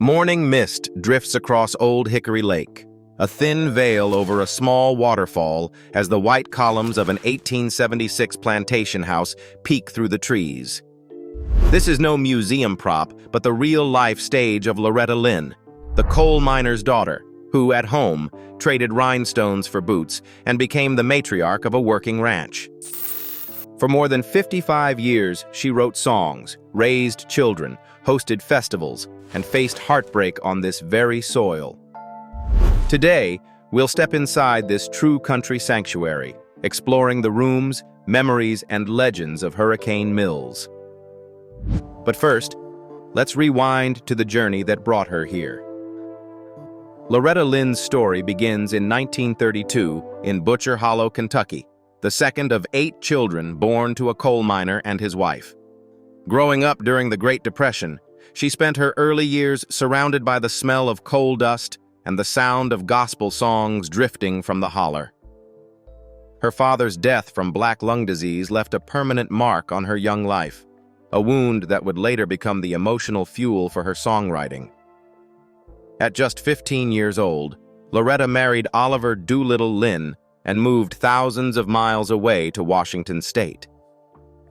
Morning mist drifts across Old Hickory Lake, a thin veil over a small waterfall as the white columns of an 1876 plantation house peek through the trees. This is no museum prop, but the real-life stage of Loretta Lynn, the coal miner's daughter, who, at home, traded rhinestones for boots and became the matriarch of a working ranch. For more than 55 years, she wrote songs, raised children, hosted festivals, and faced heartbreak on this very soil. Today, we'll step inside this true country sanctuary, exploring the rooms, memories, and legends of Hurricane Mills. But first, let's rewind to the journey that brought her here. Loretta Lynn's story begins in 1932 in Butcher Hollow, Kentucky, the second of 8 children born to a coal miner and his wife. Growing up during the Great Depression, she spent her early years surrounded by the smell of coal dust and the sound of gospel songs drifting from the holler. Her father's death from black lung disease left a permanent mark on her young life, a wound that would later become the emotional fuel for her songwriting. At just 15 years old, Loretta married Oliver Doolittle Lynn and moved thousands of miles away to Washington State.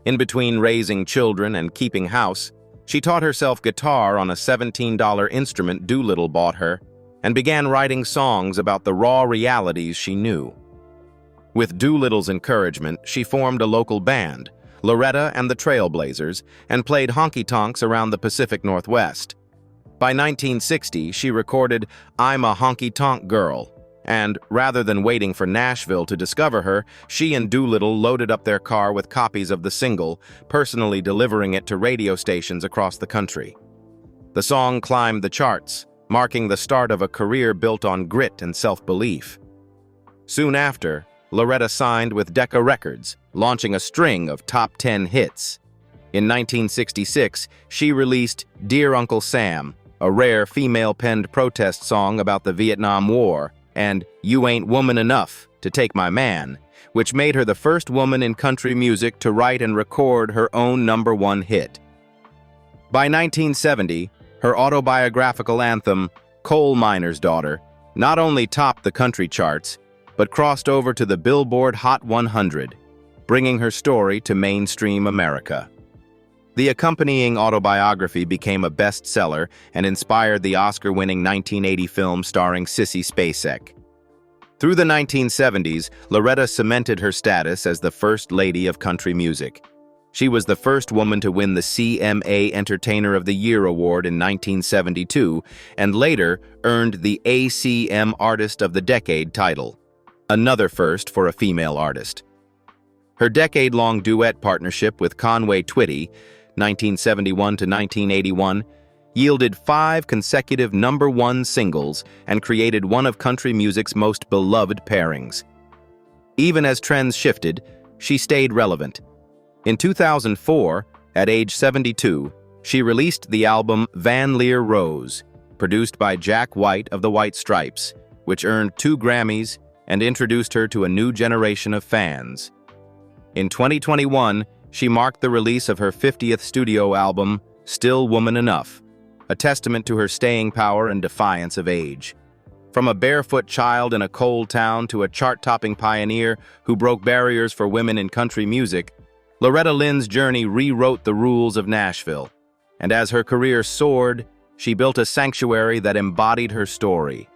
In between raising children and keeping house, she taught herself guitar on a $17 instrument Doolittle bought her and began writing songs about the raw realities she knew. With Doolittle's encouragement, she formed a local band, Loretta and the Trailblazers, and played honky-tonks around the Pacific Northwest. By 1960, she recorded "I'm a Honky-Tonk Girl," and rather than waiting for Nashville to discover her, she and Doolittle loaded up their car with copies of the single, personally delivering it to radio stations across the country. The song climbed the charts, marking the start of a career built on grit and self-belief. Soon after, Loretta signed with Decca Records, launching a string of top 10 hits. In 1966, she released "Dear Uncle Sam," a rare female-penned protest song about the Vietnam War, and "You Ain't Woman Enough to Take My Man," which made her the first woman in country music to write and record her own #1 hit. By 1970, her autobiographical anthem, "Coal Miner's Daughter," not only topped the country charts, but crossed over to the Billboard Hot 100, bringing her story to mainstream America. The accompanying autobiography became a bestseller and inspired the Oscar-winning 1980 film starring Sissy Spacek. Through the 1970s, Loretta cemented her status as the First Lady of country music. She was the first woman to win the CMA Entertainer of the Year award in 1972, and later earned the ACM Artist of the Decade title, another first for a female artist. Her decade-long duet partnership with Conway Twitty, 1971 to 1981, yielded 5 consecutive #1 singles and created one of country music's most beloved pairings. Even as trends shifted, she stayed relevant. In 2004, at age 72, she released the album Van Leer Rose, produced by Jack White of the White Stripes, which earned 2 Grammys and introduced her to a new generation of fans. In 2021, she marked the release of her 50th studio album, Still Woman Enough, a testament to her staying power and defiance of age. From a barefoot child in a coal town to a chart-topping pioneer who broke barriers for women in country music, Loretta Lynn's journey rewrote the rules of Nashville. And as her career soared, she built a sanctuary that embodied her story,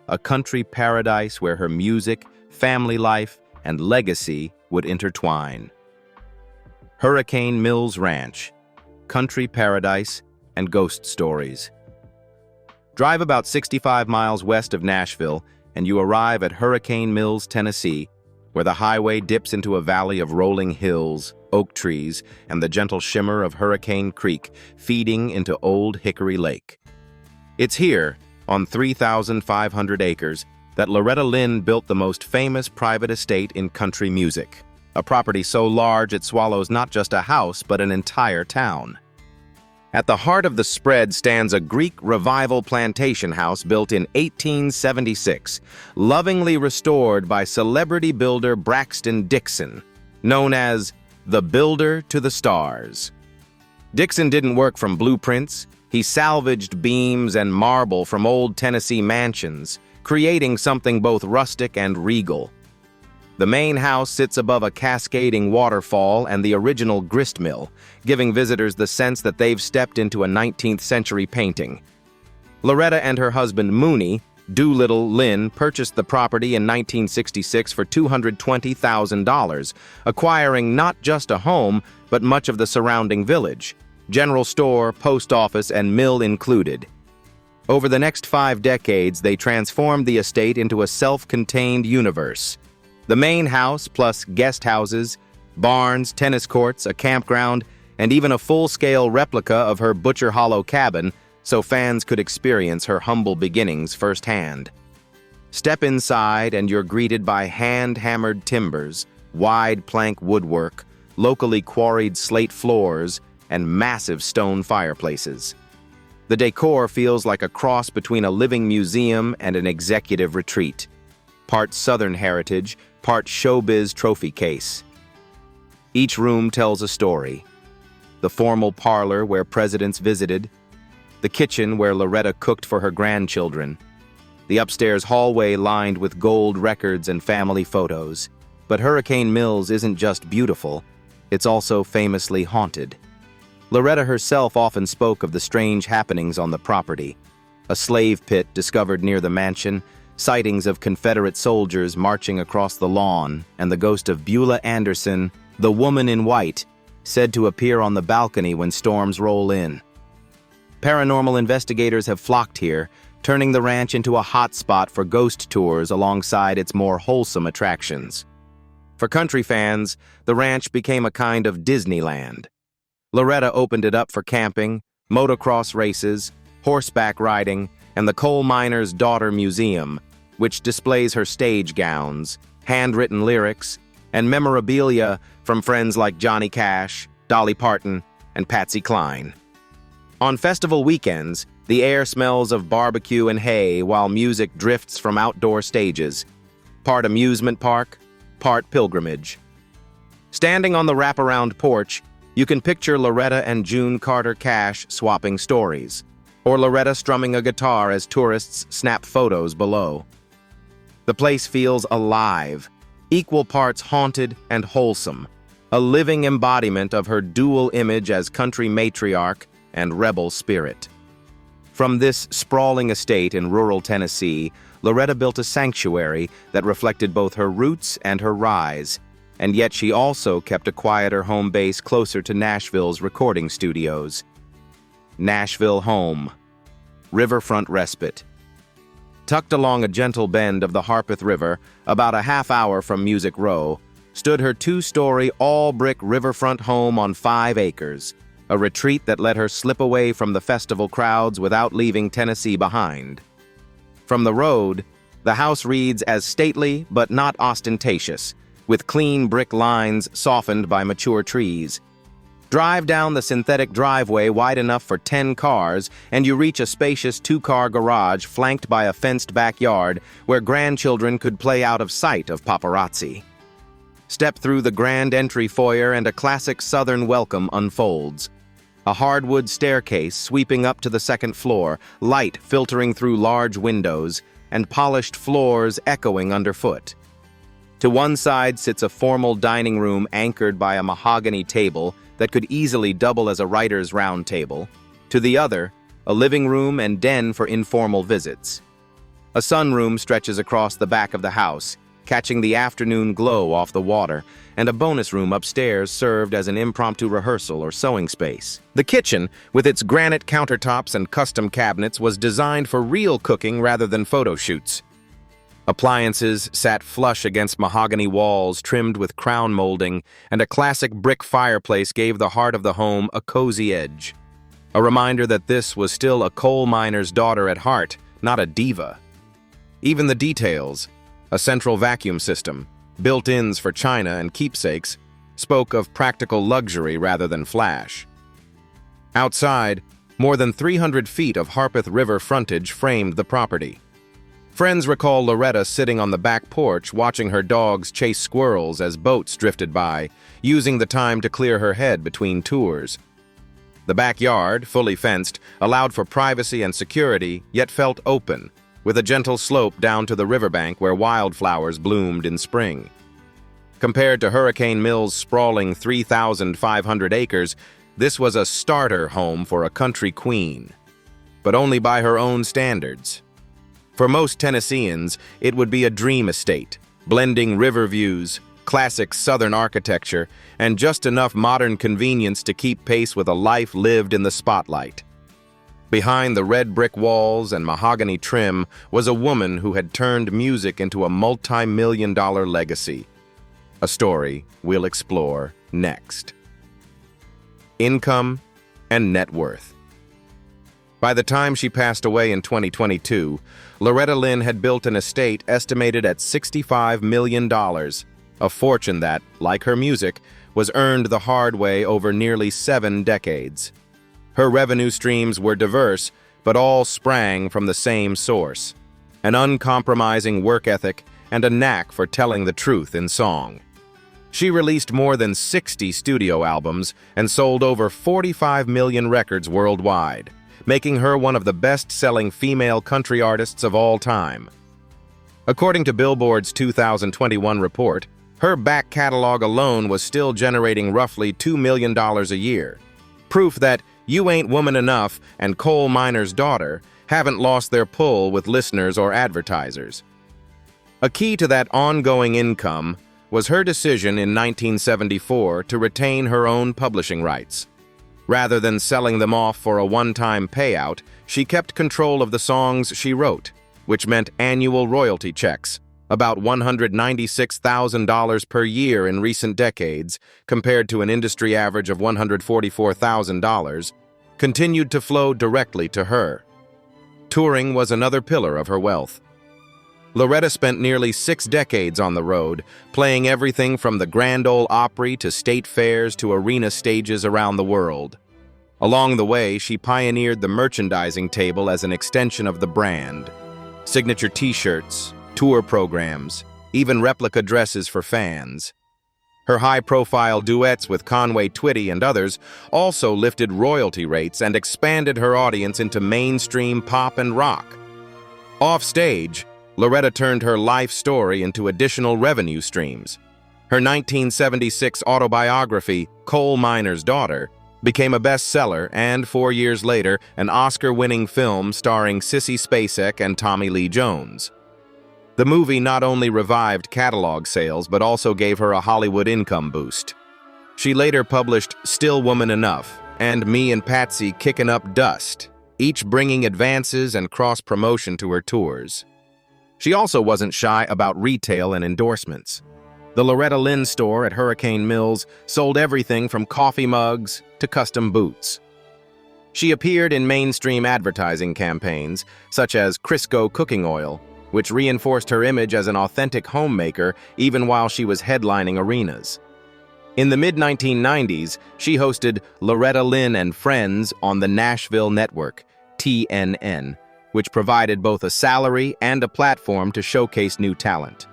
a country paradise where her music, family life, and legacy would intertwine. Hurricane Mills Ranch, country paradise, and ghost stories. Drive about 65 miles west of Nashville, and you arrive at Hurricane Mills, Tennessee, where the highway dips into a valley of rolling hills, oak trees, and the gentle shimmer of Hurricane Creek feeding into Old Hickory Lake. It's here, on 3,500 acres, that Loretta Lynn built the most famous private estate in country music. A property so large it swallows not just a house, but an entire town. At the heart of the spread stands a Greek Revival plantation house built in 1876, lovingly restored by celebrity builder Braxton Dixon, known as the Builder to the Stars. Dixon didn't work from blueprints, He salvaged beams and marble from old Tennessee mansions, creating something both rustic and regal. The main house sits above a cascading waterfall and the original grist mill, giving visitors the sense that they've stepped into a 19th century painting. Loretta and her husband Mooney, Doolittle Lynn, purchased the property in 1966 for $220,000, acquiring not just a home, but much of the surrounding village, general store, post office, and mill included. Over the next 5 decades, they transformed the estate into a self-contained universe. The main house, plus guest houses, barns, tennis courts, a campground, and even a full-scale replica of her Butcher Hollow cabin, so fans could experience her humble beginnings firsthand. Step inside and you're greeted by hand-hammered timbers, wide plank woodwork, locally quarried slate floors, and massive stone fireplaces. The decor feels like a cross between a living museum and an executive retreat. Part Southern heritage, part showbiz trophy case. Each room tells a story. The formal parlor where presidents visited, the kitchen where Loretta cooked for her grandchildren, the upstairs hallway lined with gold records and family photos. But Hurricane Mills isn't just beautiful, it's also famously haunted. Loretta herself often spoke of the strange happenings on the property. A slave pit discovered near the mansion, sightings of Confederate soldiers marching across the lawn, and the ghost of Beulah Anderson, the woman in white, said to appear on the balcony when storms roll in. Paranormal investigators have flocked here, turning the ranch into a hotspot for ghost tours alongside its more wholesome attractions. For country fans, the ranch became a kind of Disneyland. Loretta opened it up for camping, motocross races, horseback riding, and the Coal Miner's Daughter Museum, which displays her stage gowns, handwritten lyrics, and memorabilia from friends like Johnny Cash, Dolly Parton, and Patsy Cline. On festival weekends, the air smells of barbecue and hay while music drifts from outdoor stages, part amusement park, part pilgrimage. Standing on the wraparound porch, you can picture Loretta and June Carter Cash swapping stories, or Loretta strumming a guitar as tourists snap photos below. The place feels alive, equal parts haunted and wholesome, a living embodiment of her dual image as country matriarch and rebel spirit. From this sprawling estate in rural Tennessee, Loretta built a sanctuary that reflected both her roots and her rise, and yet she also kept a quieter home base closer to Nashville's recording studios. Nashville home. Riverfront respite. Tucked along a gentle bend of the Harpeth River, about a half hour from Music Row, stood her 2-story, all-brick riverfront home on 5 acres, a retreat that let her slip away from the festival crowds without leaving Tennessee behind. From the road, the house reads as stately but not ostentatious, with clean brick lines softened by mature trees. Drive down the synthetic driveway wide enough for 10 cars, and you reach a spacious 2-car garage flanked by a fenced backyard where grandchildren could play out of sight of paparazzi. Step through the grand entry foyer and a classic Southern welcome unfolds. A hardwood staircase sweeping up to the 2nd floor, light filtering through large windows, and polished floors echoing underfoot. To one side sits a formal dining room anchored by a mahogany table that could easily double as a writer's round table. To the other, a living room and den for informal visits. A sunroom stretches across the back of the house, catching the afternoon glow off the water, and a bonus room upstairs served as an impromptu rehearsal or sewing space. The kitchen, with its granite countertops and custom cabinets, was designed for real cooking rather than photo shoots. Appliances sat flush against mahogany walls trimmed with crown molding, and a classic brick fireplace gave the heart of the home a cozy edge. A reminder that this was still a coal miner's daughter at heart, not a diva. Even the details, a central vacuum system, built-ins for china and keepsakes, spoke of practical luxury rather than flash. Outside, more than 300 feet of Harpeth River frontage framed the property. Friends recall Loretta sitting on the back porch watching her dogs chase squirrels as boats drifted by, using the time to clear her head between tours. The backyard, fully fenced, allowed for privacy and security, yet felt open, with a gentle slope down to the riverbank where wildflowers bloomed in spring. Compared to Hurricane Mill's sprawling 3,500 acres, this was a starter home for a country queen, but only by her own standards. For most Tennesseans, it would be a dream estate, blending river views, classic Southern architecture, and just enough modern convenience to keep pace with a life lived in the spotlight. Behind the red brick walls and mahogany trim was a woman who had turned music into a multi-million-dollar legacy. A story we'll explore next. Income and net worth. By the time she passed away in 2022, Loretta Lynn had built an estate estimated at $65 million, a fortune that, like her music, was earned the hard way over nearly 7 decades. Her revenue streams were diverse, but all sprang from the same source: an uncompromising work ethic and a knack for telling the truth in song. She released more than 60 studio albums and sold over 45 million records worldwide, making her one of the best-selling female country artists of all time. According to Billboard's 2021 report, her back catalog alone was still generating roughly $2 million a year. Proof that You Ain't Woman Enough and Coal Miner's Daughter haven't lost their pull with listeners or advertisers. A key to that ongoing income was her decision in 1974 to retain her own publishing rights. Rather than selling them off for a one-time payout, she kept control of the songs she wrote, which meant annual royalty checks, about $196,000 per year in recent decades, compared to an industry average of $144,000, continued to flow directly to her. Touring was another pillar of her wealth. Loretta spent nearly 6 decades on the road, playing everything from the Grand Ole Opry to state fairs to arena stages around the world. Along the way, she pioneered the merchandising table as an extension of the brand. Signature t-shirts, tour programs, even replica dresses for fans. Her high-profile duets with Conway Twitty and others also lifted royalty rates and expanded her audience into mainstream pop and rock. Off-stage, Loretta turned her life story into additional revenue streams. Her 1976 autobiography, Coal Miner's Daughter, became a bestseller and, 4 years later, an Oscar-winning film starring Sissy Spacek and Tommy Lee Jones. The movie not only revived catalog sales, but also gave her a Hollywood income boost. She later published Still Woman Enough and Me and Patsy Kickin' Up Dust, each bringing advances and cross-promotion to her tours. She also wasn't shy about retail and endorsements. The Loretta Lynn store at Hurricane Mills sold everything from coffee mugs to custom boots. She appeared in mainstream advertising campaigns, such as Crisco cooking oil, which reinforced her image as an authentic homemaker even while she was headlining arenas. In the mid-1990s, she hosted Loretta Lynn and Friends on the Nashville network, TNN, which provided both a salary and a platform to showcase new talent.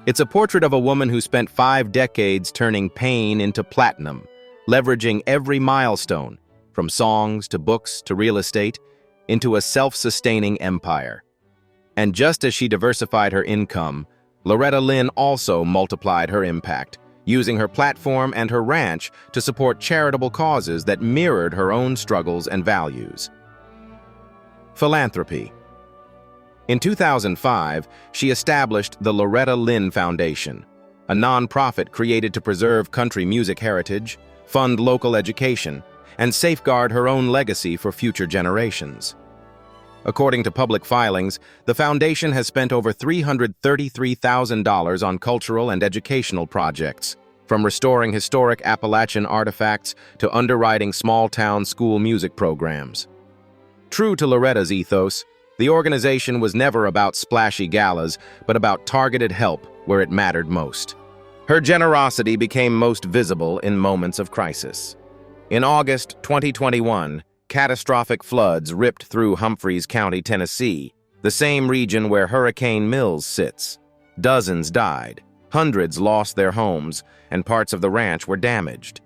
It's a portrait of a woman who spent 5 decades turning pain into platinum, leveraging every milestone, from songs to books to real estate, into a self-sustaining empire. And just as she diversified her income, Loretta Lynn also multiplied her impact, using her platform and her ranch to support charitable causes that mirrored her own struggles and values. Philanthropy. In 2005, she established the Loretta Lynn Foundation, a nonprofit created to preserve country music heritage, fund local education, and safeguard her own legacy for future generations. According to public filings, the foundation has spent over $333,000 on cultural and educational projects, from restoring historic Appalachian artifacts to underwriting small-town school music programs. True to Loretta's ethos, the organization was never about splashy galas, but about targeted help where it mattered most. Her generosity became most visible in moments of crisis. In August 2021, catastrophic floods ripped through Humphreys County, Tennessee, the same region where Hurricane Mills sits. Dozens died, hundreds lost their homes, and parts of the ranch were damaged.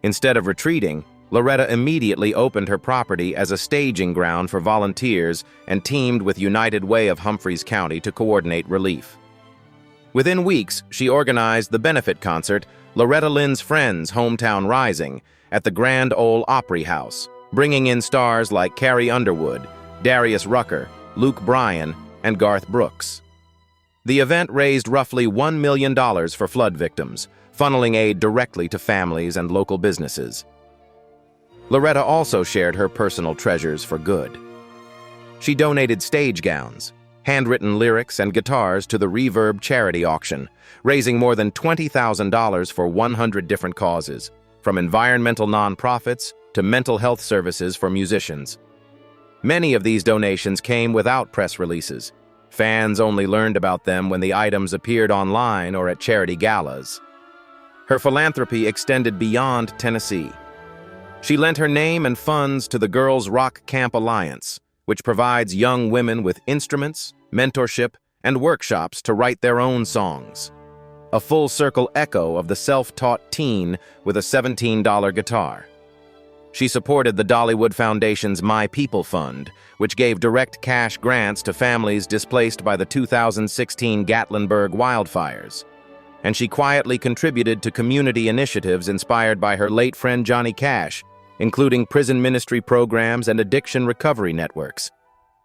Instead of retreating, Loretta immediately opened her property as a staging ground for volunteers and teamed with United Way of Humphreys County to coordinate relief. Within weeks, she organized the benefit concert, Loretta Lynn's Friends Hometown Rising, at the Grand Ole Opry House, bringing in stars like Carrie Underwood, Darius Rucker, Luke Bryan, and Garth Brooks. The event raised roughly $1 million for flood victims, funneling aid directly to families and local businesses. Loretta also shared her personal treasures for good. She donated stage gowns, handwritten lyrics, and guitars to the Reverb charity auction, raising more than $20,000 for 100 different causes, from environmental nonprofits to mental health services for musicians. Many of these donations came without press releases. Fans only learned about them when the items appeared online or at charity galas. Her philanthropy extended beyond Tennessee. She lent her name and funds to the Girls Rock Camp Alliance, which provides young women with instruments, mentorship, and workshops to write their own songs. A full-circle echo of the self-taught teen with a $17 guitar. She supported the Dollywood Foundation's My People Fund, which gave direct cash grants to families displaced by the 2016 Gatlinburg wildfires. And she quietly contributed to community initiatives inspired by her late friend Johnny Cash, including prison ministry programs and addiction recovery networks.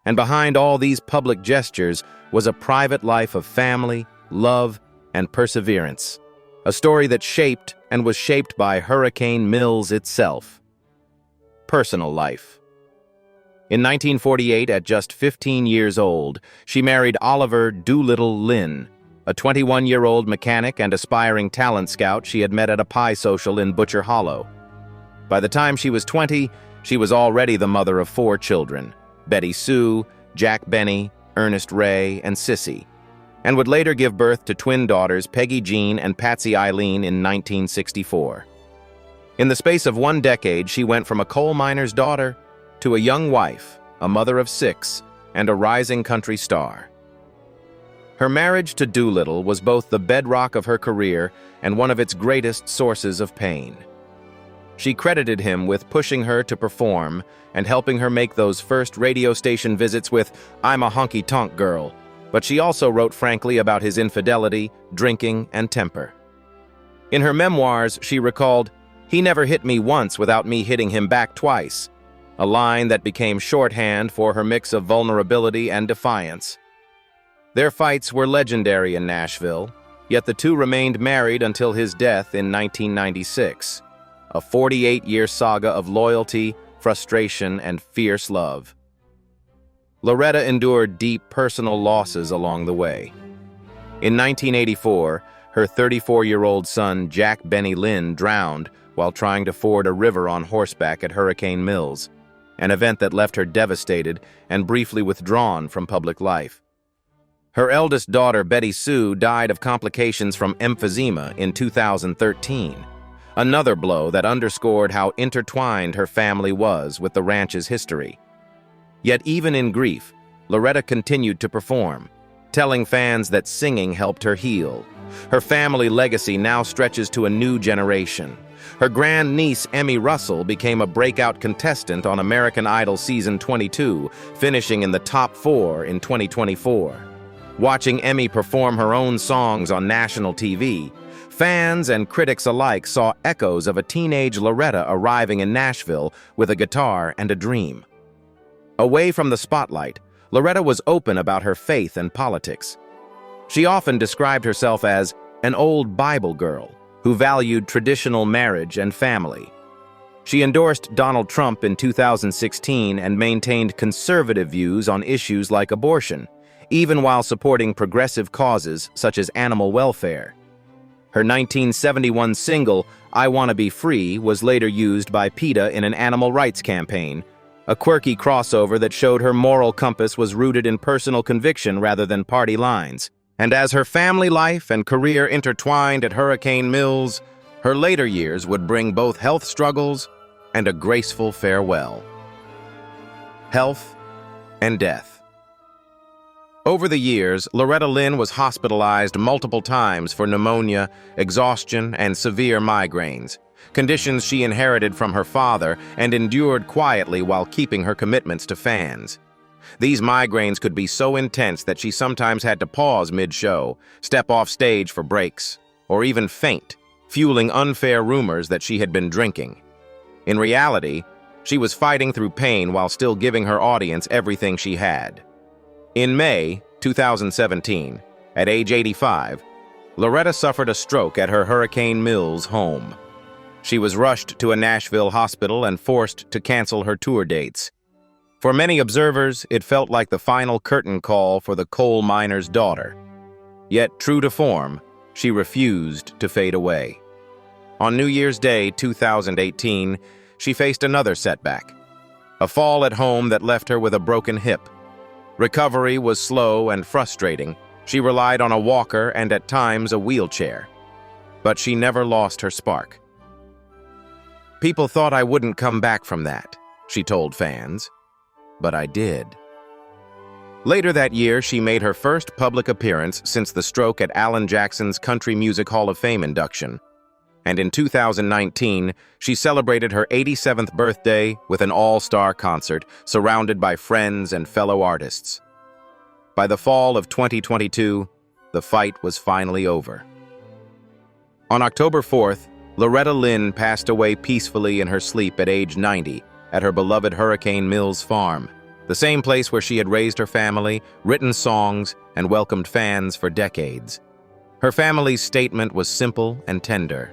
And behind all these public gestures was a private life of family, love, and perseverance. A story that shaped and was shaped by Hurricane Mills itself. Personal life. In 1948, at just 15 years old, she married Oliver Doolittle Lynn, a 21-year-old mechanic and aspiring talent scout she had met at a pie social in Butcher Hollow. By the time she was 20, she was already the mother of 4 children, Betty Sue, Jack Benny, Ernest Ray, and Sissy, and would later give birth to twin daughters Peggy Jean and Patsy Eileen in 1964. In the space of 1 decade, she went from a coal miner's daughter to a young wife, a mother of 6, and a rising country star. Her marriage to Doolittle was both the bedrock of her career and one of its greatest sources of pain. She credited him with pushing her to perform and helping her make those first radio station visits with "I'm a honky-tonk girl," but she also wrote frankly about his infidelity, drinking, and temper. In her memoirs, she recalled, "He never hit me once without me hitting him back twice," a line that became shorthand for her mix of vulnerability and defiance. Their fights were legendary in Nashville, yet the two remained married until his death in 1996. A 48-year saga of loyalty, frustration, and fierce love. Loretta endured deep personal losses along the way. In 1984, her 34-year-old son, Jack Benny Lynn, drowned while trying to ford a river on horseback at Hurricane Mills, an event that left her devastated and briefly withdrawn from public life. Her eldest daughter, Betty Sue, died of complications from emphysema in 2013. Another blow that underscored how intertwined her family was with the ranch's history. Yet even in grief, Loretta continued to perform, telling fans that singing helped her heal. Her family legacy now stretches to a new generation. Her grandniece, Emmy Russell, became a breakout contestant on American Idol Season 22, finishing in the top 4 in 2024. Watching Emmy perform her own songs on national TV, fans and critics alike saw echoes of a teenage Loretta arriving in Nashville with a guitar and a dream. Away from the spotlight, Loretta was open about her faith and politics. She often described herself as an old Bible girl who valued traditional marriage and family. She endorsed Donald Trump in 2016 and maintained conservative views on issues like abortion, even while supporting progressive causes such as animal welfare. Her 1971 single, "I Wanna Be Free," was later used by PETA in an animal rights campaign, a quirky crossover that showed her moral compass was rooted in personal conviction rather than party lines. And as her family life and career intertwined at Hurricane Mills, her later years would bring both health struggles and a graceful farewell. Health and death. Over the years, Loretta Lynn was hospitalized multiple times for pneumonia, exhaustion, and severe migraines, conditions she inherited from her father and endured quietly while keeping her commitments to fans. These migraines could be so intense that she sometimes had to pause mid-show, step off stage for breaks, or even faint, fueling unfair rumors that she had been drinking. In reality, she was fighting through pain while still giving her audience everything she had. In May 2017, at age 85, Loretta suffered a stroke at her Hurricane Mills home. She was rushed to a Nashville hospital and forced to cancel her tour dates. For many observers, it felt like the final curtain call for the coal miner's daughter. Yet, true to form, she refused to fade away. On New Year's Day 2018, she faced another setback, a fall at home that left her with a broken hip. Recovery was slow and frustrating. She relied on a walker and at times a wheelchair. But she never lost her spark. "People thought I wouldn't come back from that," she told fans. "But I did." Later that year, she made her first public appearance since the stroke at Alan Jackson's Country Music Hall of Fame induction. And in 2019, she celebrated her 87th birthday with an all-star concert surrounded by friends and fellow artists. By the fall of 2022, the fight was finally over. On October 4th, Loretta Lynn passed away peacefully in her sleep at age 90 at her beloved Hurricane Mills farm, the same place where she had raised her family, written songs, and welcomed fans for decades. Her family's statement was simple and tender.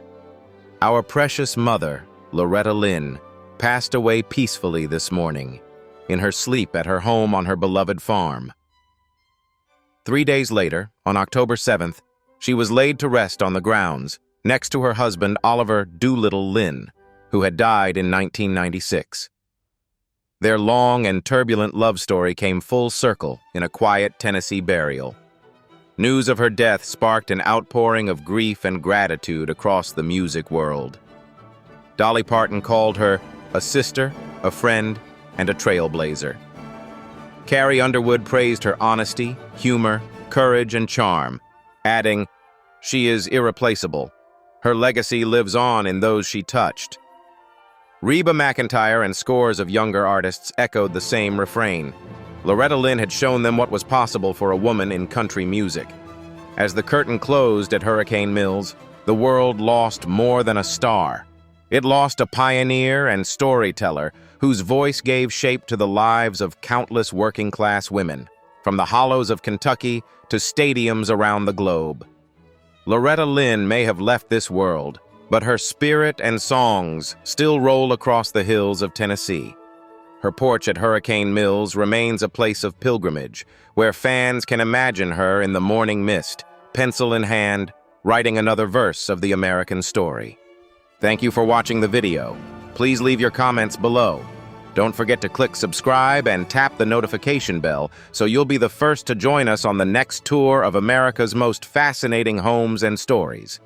"Our precious mother, Loretta Lynn, passed away peacefully this morning, in her sleep at her home on her beloved farm." 3 days later, on October 7th, she was laid to rest on the grounds, next to her husband Oliver Doolittle Lynn, who had died in 1996. Their long and turbulent love story came full circle in a quiet Tennessee burial. News of her death sparked an outpouring of grief and gratitude across the music world. Dolly Parton called her a sister, a friend, and a trailblazer. Carrie Underwood praised her honesty, humor, courage, and charm, adding, "She is irreplaceable. Her legacy lives on in those she touched." Reba McEntire and scores of younger artists echoed the same refrain. Loretta Lynn had shown them what was possible for a woman in country music. As the curtain closed at Hurricane Mills, the world lost more than a star. It lost a pioneer and storyteller whose voice gave shape to the lives of countless working-class women, from the hollows of Kentucky to stadiums around the globe. Loretta Lynn may have left this world, but her spirit and songs still roll across the hills of Tennessee. Her porch at Hurricane Mills remains a place of pilgrimage, where fans can imagine her in the morning mist, pencil in hand, writing another verse of the American story. Thank you for watching the video. Please leave your comments below. Don't forget to click subscribe and tap the notification bell so you'll be the first to join us on the next tour of America's most fascinating homes and stories.